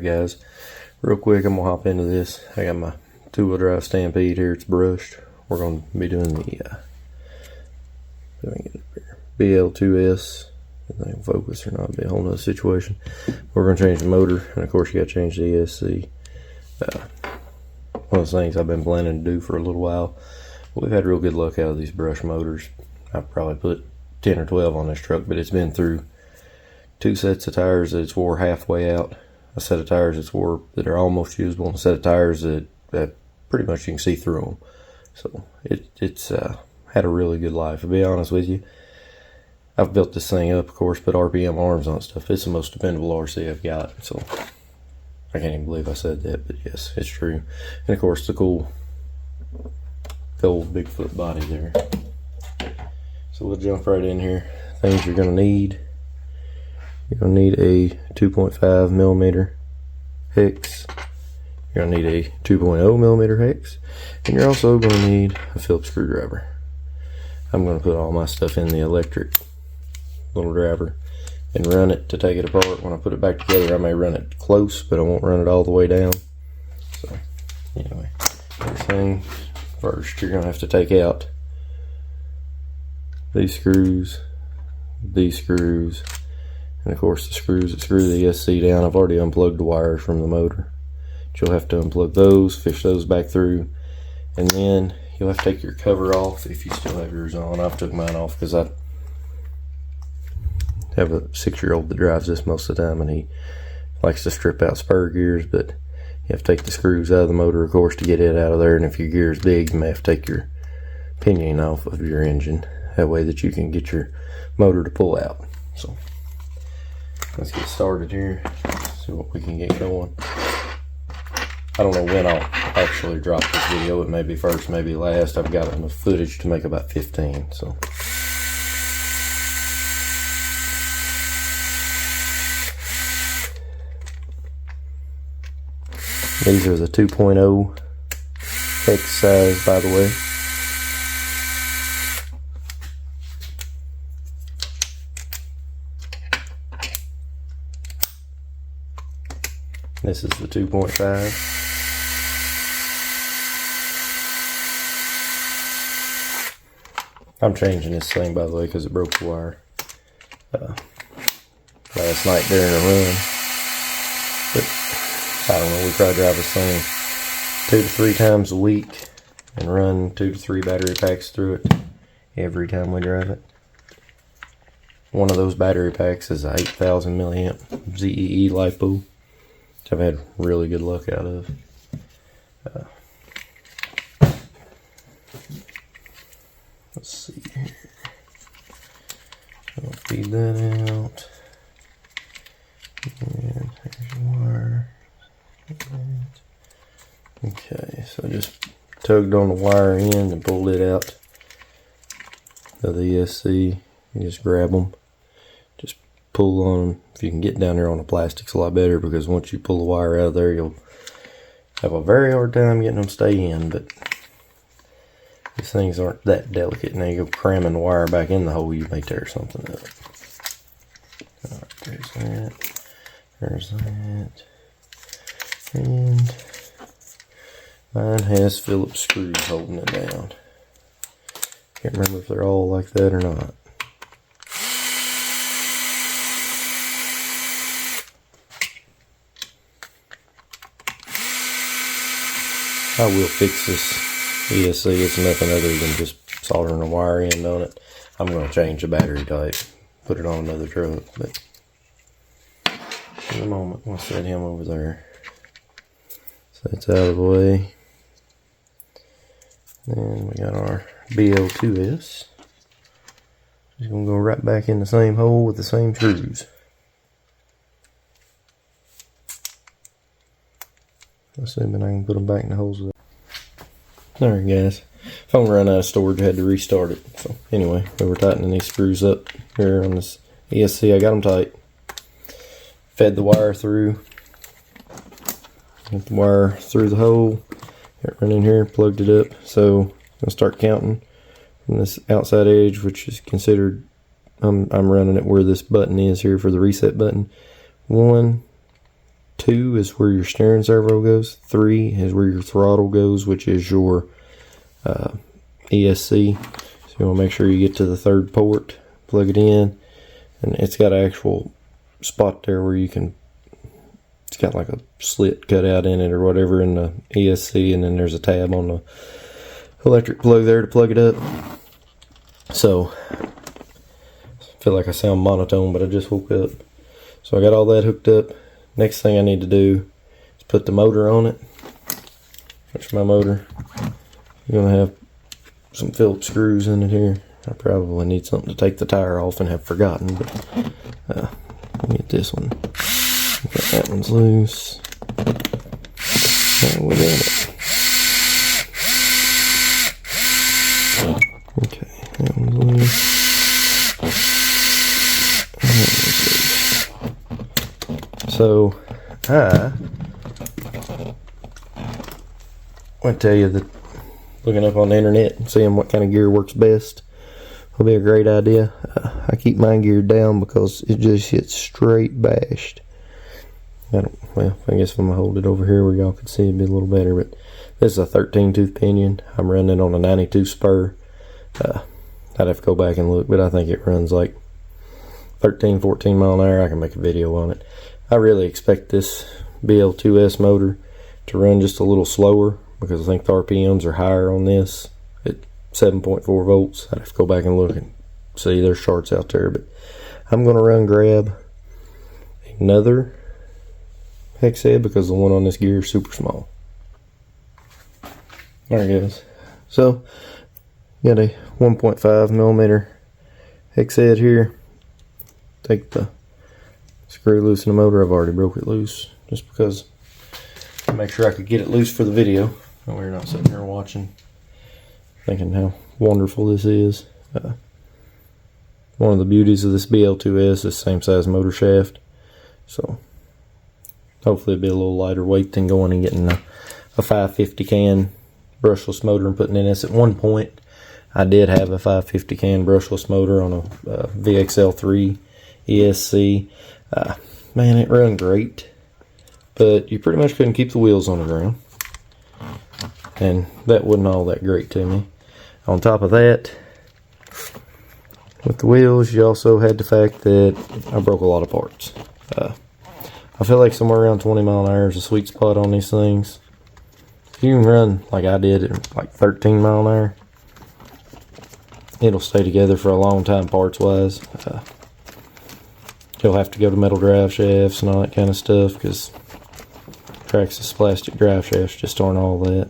guys, real quick I'm gonna hop into this. I got my 2-wheel drive Stampede here. It's brushed. We're gonna be doing the BL2S. If I can focus or not, it'll be a whole nother situation. We're gonna change the motor, and of course you gotta change the ESC. One of the things I've been planning to do for a little while. We've had real good luck out of these brush motors. I've probably put 10 or 12 on this truck, but it's been through 2 sets of tires that it's wore halfway out, a set of tires that are almost usable, and a set of tires that pretty much you can see through them. So it's had a really good life. To be honest with you, I've built this thing up, of course, put RPM arms on stuff. It's the most dependable RC I've got. So I can't even believe I said that, but yes, it's true. And of course, the cool gold Bigfoot body there. So we'll jump right in here. Things you're gonna need. You're gonna need a 2.5 millimeter hex. You're gonna need a 2.0 millimeter hex, and you're also gonna need a Phillips screwdriver. I'm gonna put all my stuff in the electric little driver and run it to take it apart. When I put it back together, I may run it close, but I won't run it all the way down. So anyway, first thing first, you're gonna have to take out these screws, and of course the screws that screw the ESC down. I've already unplugged the wires from the motor. But you'll have to unplug those, fish those back through, and then you'll have to take your cover off if you still have yours on. I've took mine off because I have a 6-year-old that drives this most of the time, and he likes to strip out spur gears, but you have to take the screws out of the motor, of course, to get it out of there. And if your gear is big, you may have to take your pinion off of your engine. That way that you can get your motor to pull out. So let's get started here, see what we can get going. I don't know when I'll actually drop this video. It may be first, maybe last. I've got enough footage to make about 15. So these are the 2.0 hex size, by the way. This is the 2.5. I'm changing this thing, by the way, because it broke the wire last night during a run. But I don't know, we try to drive this thing 2 to 3 times a week and run 2 to 3 battery packs through it every time we drive it. One of those battery packs is a 8,000 milliamp ZEE LiPo, which I've had really good luck out of. Let's see here. I'll feed that out. And there's your wire. Okay, so I just tugged on the wire end and pulled it out of the ESC. You just grab them. Just pull on them. If you can get down there on the plastic's a lot better, because once you pull the wire out of there, you'll have a very hard time getting them to stay in. But these things aren't that delicate. Now you go cramming the wire back in the hole, you may tear something up. Alright, there's that. There's that. And mine has Phillips screws holding it down. Can't remember if they're all like that or not. I will fix this ESC. It's nothing other than just soldering a wire end on it. I'm going to change the battery type, put it on another truck, but in a moment we'll set him over there. So that's out of the way. Then we got our BL2S. Just going to go right back in the same hole with the same screws. Assuming I can put them back in the holes with that. Alright guys, phone ran out of storage, I had to restart it. So anyway, we were tightening these screws up here on this ESC. I got them tight. Fed the wire through. Got the wire through the hole. Got it run in here, plugged it up. So I'm gonna start counting from this outside edge, which is considered, I'm running it where this button is here for the reset button. 1, 2 is where your steering servo goes. 3 is where your throttle goes, which is your ESC. So you want to make sure you get to the 3rd port, plug it in, and it's got an actual spot there where you can, it's got like a slit cut out in it or whatever in the ESC, and then there's a tab on the electric plug there to plug it up. So I feel like I sound monotone, but I just woke up. So I got all that hooked up. Next thing I need to do is put the motor on it. There's my motor. You're gonna have some Phillips screws in it here. I probably need something to take the tire off and have forgotten, but let me get this one. Okay, that one's loose. We got it. Okay, that one's loose. So I want to tell you that looking up on the internet and seeing what kind of gear works best will be a great idea. I keep mine geared down because it just gets straight bashed. Well, I guess if I'm going to hold it over here where y'all can see, it'd be a little better. But this is a 13 tooth pinion. I'm running on a 92 spur. I'd have to go back and look, but I think it runs like 13, 14 mile an hour. I can make a video on it. I really expect this BL2S motor to run just a little slower because I think the RPMs are higher on this at 7.4 volts. I'd have to go back and look and see, there's charts out there, but I'm going to grab another hex head because the one on this gear is super small. Alright guys, so got a 1.5 millimeter hex head here. Take the screw loose in the motor. I've already broke it loose just because to make sure I could get it loose for the video and we're not sitting here watching thinking how wonderful this is. One of the beauties of this BL2S is the same size motor shaft, so hopefully it'll be a little lighter weight than going and getting a 550 can brushless motor and putting in this. At one point I did have a 550 can brushless motor on a VXL3 ESC. Man, it ran great, but you pretty much couldn't keep the wheels on the ground, and that wasn't all that great to me. On top of that, with the wheels, you also had the fact that I broke a lot of parts. I feel like somewhere around 20 mile an hour is a sweet spot on these things. If you can run like I did at like 13 mile an hour, it'll stay together for a long time parts wise. You'll have to go to metal drive shafts and all that kind of stuff because Traxxas plastic drive shafts just aren't all that.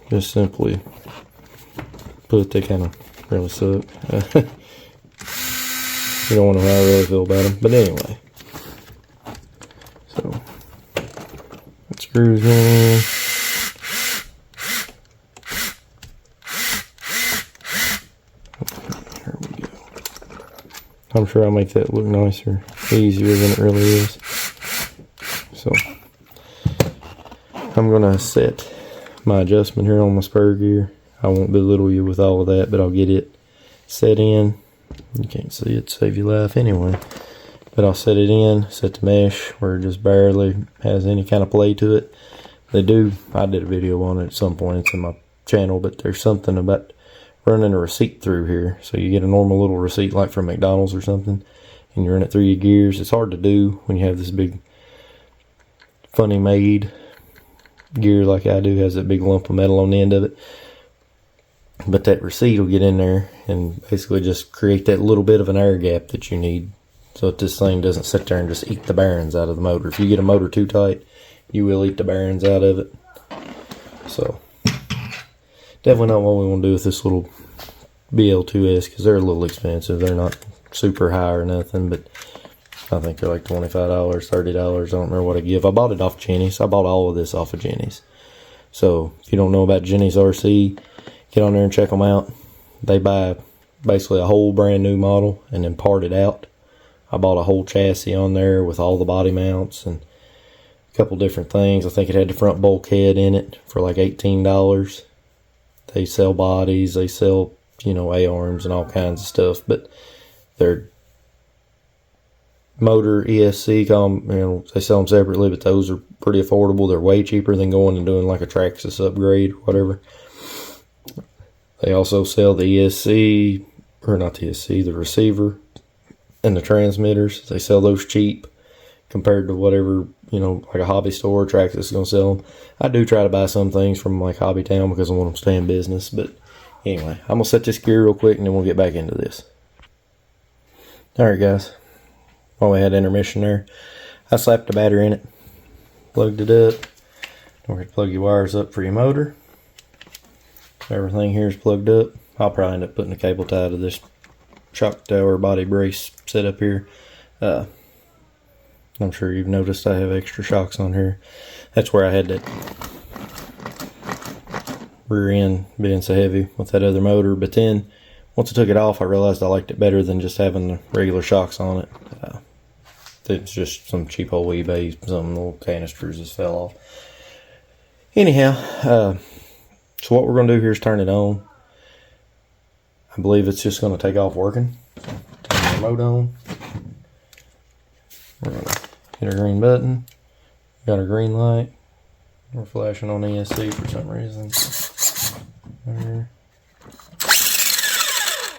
Just simply put, they kind of really suck. You don't want to know how I really feel about them, but anyway. So it screws in. There we go. I'm sure I'll make that look nicer, easier than it really is. So I'm gonna set my adjustment here on my spur gear. I won't belittle you with all of that, but I'll get it set in. You can't see it to save your life anyway. But I'll set it in, set the mesh where it just barely has any kind of play to it. I did a video on it at some point, it's in my channel, but there's something about running a receipt through here. So you get a normal little receipt like from McDonald's or something, and you run it through your gears. It's hard to do when you have this big funny made gear like I do, has that big lump of metal on the end of it. But that receipt will get in there and basically just create that little bit of an air gap that you need so that this thing doesn't sit there and just eat the bearings out of the motor. If you get a motor too tight, you will eat the bearings out of it. So definitely not what we want to do with this little BL2S because they're a little expensive. They're not super high or nothing, but I think they're like $25, $30. I don't remember what I give. I bought it off Jenny's. I bought all of this off of Jenny's. So if you don't know about Jenny's RC, get on there and check them out. They buy basically a whole brand new model and then part it out. I bought a whole chassis on there with all the body mounts and a couple different things. I think it had the front bulkhead in it for like $18. They sell bodies, they sell, you know, A-arms and all kinds of stuff, but they're motor ESC, they sell them separately, but those are pretty affordable. They're way cheaper than going and doing like a Traxxas upgrade or whatever. They also sell the ESC, or not the ESC, the receiver and the transmitters. They sell those cheap compared to whatever, like a hobby store, Traxxas is going to sell them. I do try to buy some things from like Hobby Town because I want them to stay in business. But anyway, I'm going to set this gear real quick and then we'll get back into this. Alright guys, while we had intermission there, I slapped the battery in it, plugged it up. Don't forget to plug your wires up for your motor. Everything here is plugged up. I'll probably end up putting a cable tie to this shock tower body brace set up here. I'm sure you've noticed I have extra shocks on here. That's where I had that rear end being so heavy with that other motor. But then, once I took it off, I realized I liked it better than just having the regular shocks on it. It's just some cheap old eBay, some little canisters just fell off. Anyhow, so what we're going to do here is turn it on. I believe it's just going to take off working. Turn the remote on. We're going to hit our green button. Got our green light. We're flashing on ESC for some reason. There.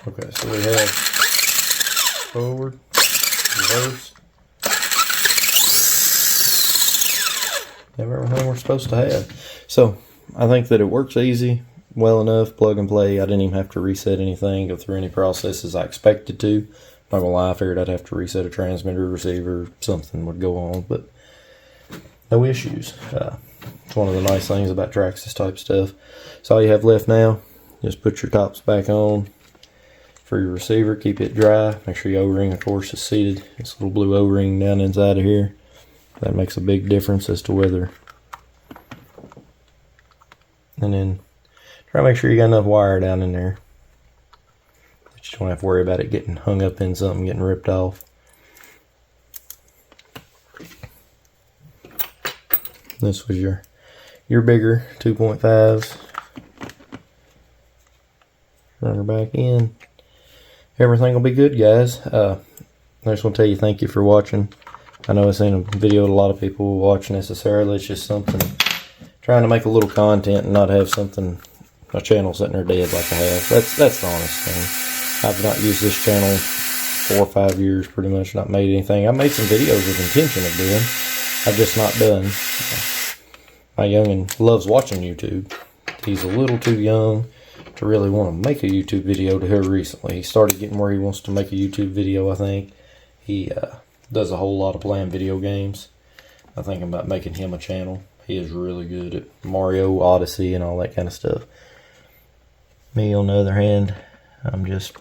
Okay, so we have forward, reverse. Have everything we're supposed to have. So I think that it works easy, well enough, plug and play. I didn't even have to reset anything, go through any processes I expected to. Not gonna lie, I figured I'd have to reset a transmitter, receiver, something would go on, but no issues. It's one of the nice things about Traxxas type stuff. So all you have left now, just put your tops back on for your receiver, keep it dry. Make sure your O-ring, of course, is seated. This little blue O-ring down inside of here. That makes a big difference as to whether. And then try to make sure you got enough wire down in there that you don't have to worry about it getting hung up in something, getting ripped off. This was your bigger 2.5s. Run her back in. Everything will be good, guys. I just want to tell you thank you for watching. I know this ain't a video that a lot of people will watch necessarily. It's just something, trying to make a little content and not have something, a channel sitting there dead like I have. That's the honest thing. I've not used this channel 4 or 5 years, pretty much, not made anything. I made some videos with intention of doing. I've just not done. My youngin' loves watching YouTube. He's a little too young to really want to make a YouTube video to her recently. He started getting where he wants to make a YouTube video, I think. He does a whole lot of playing video games. I'm thinking about making him a channel. He is really good at Mario Odyssey and all that kind of stuff. Me, on the other hand, I'm just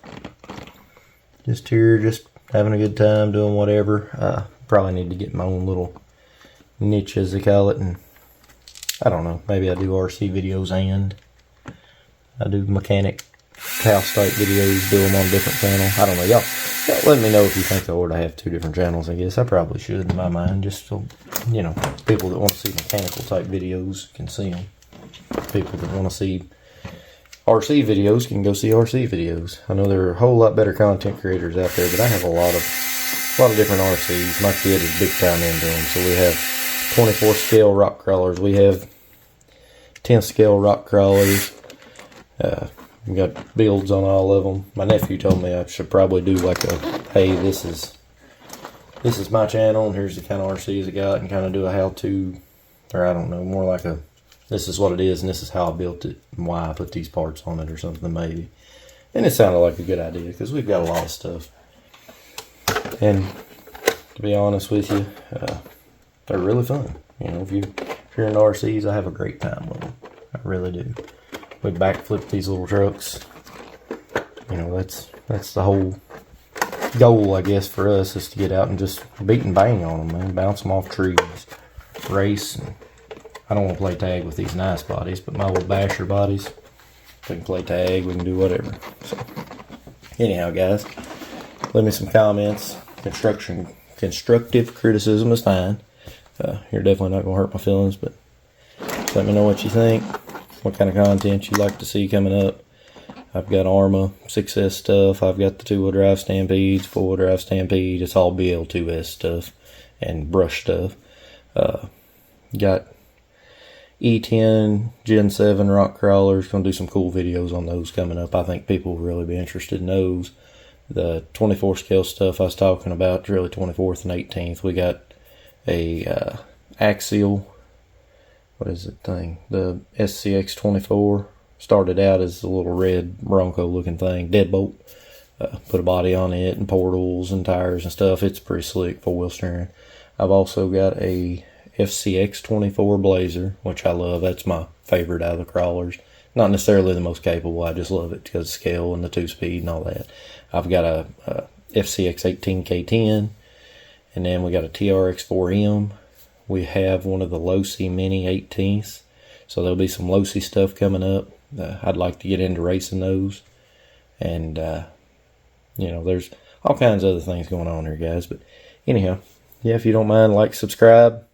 here, just having a good time, doing whatever. Probably need to get my own little niche, as they call it, and I don't know, maybe I do RC videos and I do mechanic house type videos, do them on a different channel. I don't know, y'all let me know if you think I ought to have 2 different channels. I guess I probably should, in my mind, just so, people that want to see mechanical type videos can see them. People that want to see RC videos can go see RC videos. I know there are a whole lot better content creators out there, but I have a lot of different RCs. My kid is big time into them. So we have 24 scale rock crawlers. We have 10 scale rock crawlers. We got builds on all of them. My nephew told me I should probably do like a, hey, this is my channel and here's the kind of RCs I got, and kind of do a how to, or I don't know, more like a, this is what it is and this is how I built it and why I put these parts on it or something maybe. And it sounded like a good idea because we've got a lot of stuff. And to be honest with you, they're really fun. If you're into RCs, I have a great time with them. I really do. We backflip these little trucks. That's the whole goal, I guess, for us, is to get out and just beat and bang on them, man. Bounce them off trees, race. And I don't want to play tag with these nice bodies, but my little basher bodies, we can play tag, we can do whatever. So, anyhow, guys, leave me some comments. Constructive criticism is fine. You're definitely not going to hurt my feelings, but let me know what you think. What kind of content you'd like to see coming up. I've got Arma 6S stuff. I've got the 2-wheel drive Stampedes, 4-wheel drive Stampede. It's all BL2S stuff and brush stuff. Got E10 Gen 7 rock crawlers. Gonna do some cool videos on those coming up. I think people will really be interested in those. The 24 scale stuff I was talking about, really 24th and 18th. We got a axial, what is it thing? The SCX 24. Started out as a little red Bronco looking thing, deadbolt. Put a body on it and portals and tires and stuff. It's pretty slick, 4-wheel steering. I've also got a FCX 24 Blazer, which I love. That's my favorite out of the crawlers. Not necessarily the most capable, I just love it because of scale and the 2-speed and all that. I've got a FCX 18K10, and then we got a TRX 4M. We have one of the Losi Mini 18ths, so there'll be some Losi stuff coming up. I'd like to get into racing those, and you know, there's all kinds of other things going on here, guys. But anyhow, yeah, if you don't mind, like, subscribe.